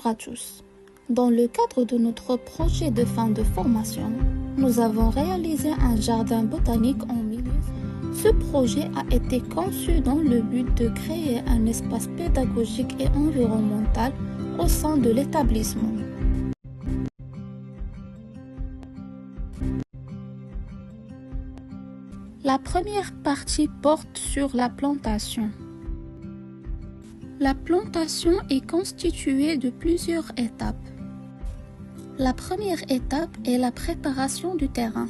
Bonjour à tous. Dans le cadre de notre projet de fin de formation, nous avons réalisé un jardin botanique en milieu. Ce projet a été conçu dans le but de créer un espace pédagogique et environnemental au sein de l'établissement. La première partie porte sur la plantation. La plantation est constituée de plusieurs étapes. La première étape est la préparation du terrain.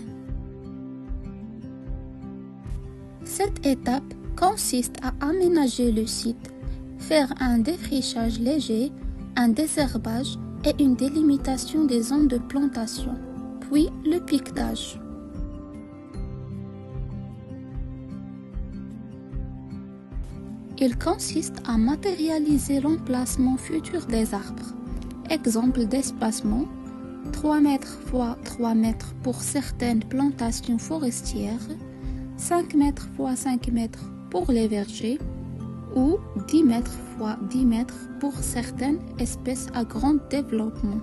Cette étape consiste à aménager le site, faire un défrichage léger, un désherbage et une délimitation des zones de plantation, puis le piquetage. Il consiste à matérialiser l'emplacement futur des arbres. Exemple d'espacement, 3 mètres x 3 mètres pour certaines plantations forestières, 5 mètres x 5 mètres pour les vergers ou 10 mètres x 10 mètres pour certaines espèces à grand développement.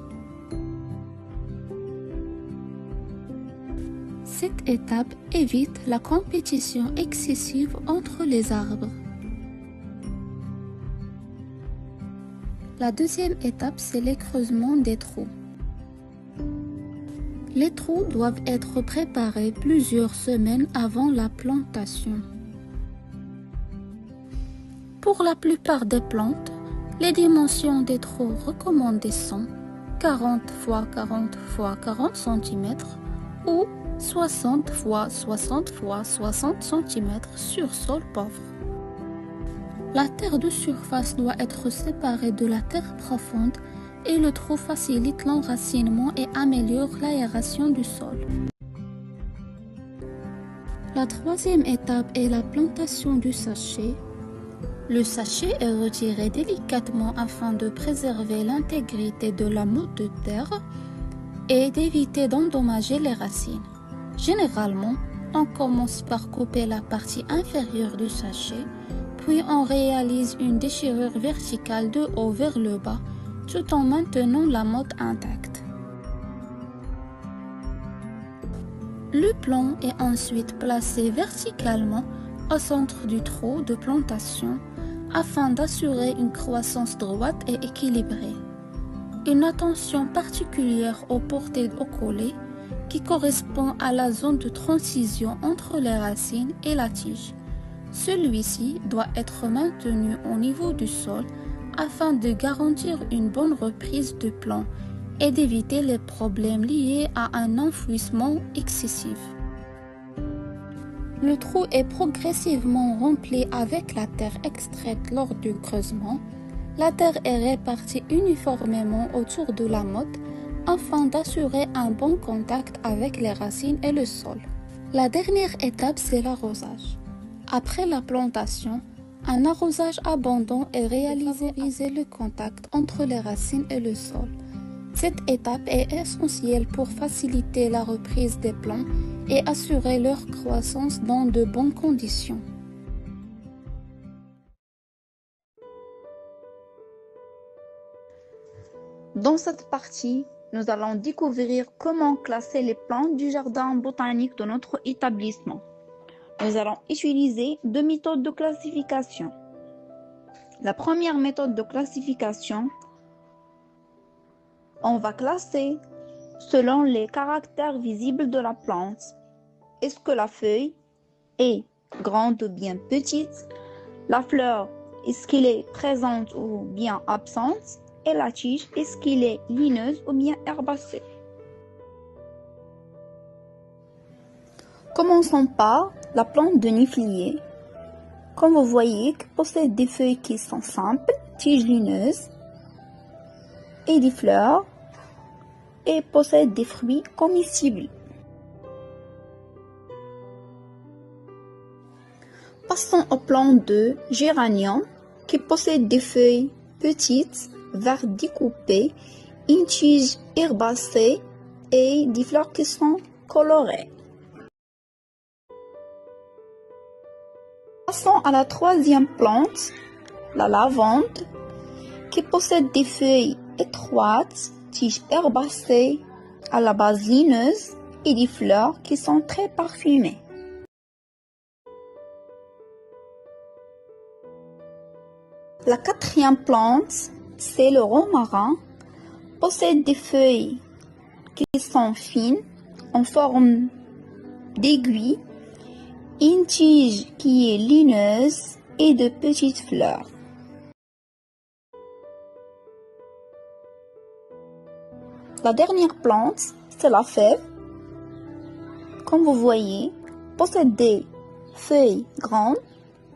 Cette étape évite la compétition excessive entre les arbres. La deuxième étape, c'est l'écreusement des trous. Les trous doivent être préparés plusieurs semaines avant la plantation. Pour la plupart des plantes, les dimensions des trous recommandées sont 40 x 40 x 40 cm ou 60 x 60 x 60 cm sur sol pauvre. La terre de surface doit être séparée de la terre profonde et le trou facilite l'enracinement et améliore l'aération du sol. La troisième étape est la plantation du sachet. Le sachet est retiré délicatement afin de préserver l'intégrité de la motte de terre et d'éviter d'endommager les racines. Généralement, on commence par couper la partie inférieure du sachet, puis on réalise une déchirure verticale de haut vers le bas, tout en maintenant la motte intacte. Le plant est ensuite placé verticalement au centre du trou de plantation afin d'assurer une croissance droite et équilibrée. Une attention particulière aux portées au collet qui correspond à la zone de transition entre les racines et la tige. Celui-ci doit être maintenu au niveau du sol afin de garantir une bonne reprise de plant et d'éviter les problèmes liés à un enfouissement excessif. Le trou est progressivement rempli avec la terre extraite lors du creusement. La terre est répartie uniformément autour de la motte afin d'assurer un bon contact avec les racines et le sol. La dernière étape, c'est l'arrosage. Après la plantation, un arrosage abondant est réalisé pour favoriser le contact entre les racines et le sol. Cette étape est essentielle pour faciliter la reprise des plants et assurer leur croissance dans de bonnes conditions. Dans cette partie, nous allons découvrir comment classer les plantes du jardin botanique de notre établissement. Nous allons utiliser deux méthodes de classification. La première méthode de classification, on va classer selon les caractères visibles de la plante. Est-ce que la feuille est grande ou bien petite? La fleur, est-ce qu'elle est présente ou bien absente? Et la tige, est-ce qu'elle est lineuse ou bien herbacée? Commençons par la plante de niflier. Comme vous voyez, elle possède des feuilles qui sont simples, tiges lineuses et des fleurs et possède des fruits comestibles. Passons aux plantes de géranium qui possèdent des feuilles petites, vert découpées, une tige herbacée et des fleurs qui sont colorées. Passons à la troisième plante, la lavande, qui possède des feuilles étroites, tiges herbacées à la base lineuse et des fleurs qui sont très parfumées. La quatrième plante, c'est le romarin, possède des feuilles qui sont fines, en forme d'aiguille, une tige qui est lineuse et de petites fleurs. La dernière plante, c'est la fève. Comme vous voyez, possède des feuilles grandes,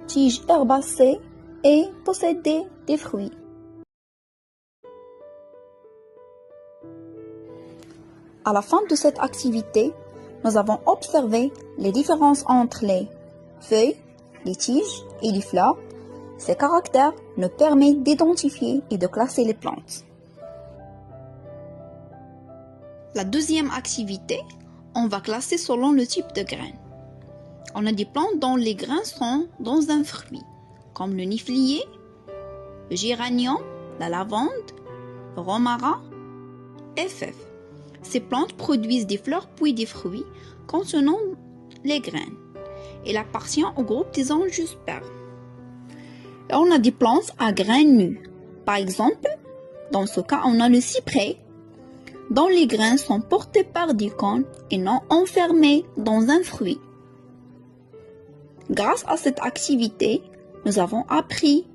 tiges herbacées et possède des fruits. À la fin de cette activité, nous avons observé les différences entre les feuilles, les tiges et les fleurs. Ces caractères nous permettent d'identifier et de classer les plantes. La deuxième activité, on va classer selon le type de graines. On a des plantes dont les grains sont dans un fruit, comme le niflier, le géranium, la lavande, le romarin et fève. Ces plantes produisent des fleurs puis des fruits contenant les graines. Il appartient au groupe des angiospermes. Là, on a des plantes à graines nus. Par exemple, dans ce cas, on a le cyprès, dont les grains sont portés par des cônes et non enfermés dans un fruit. Grâce à cette activité, nous avons appris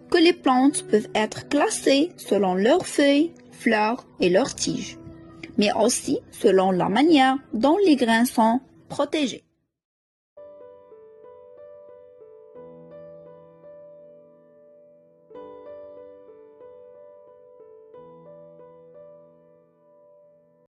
que les plantes peuvent être classées selon leurs feuilles, fleurs et leurs tiges, mais aussi selon la manière dont les grains sont protégés.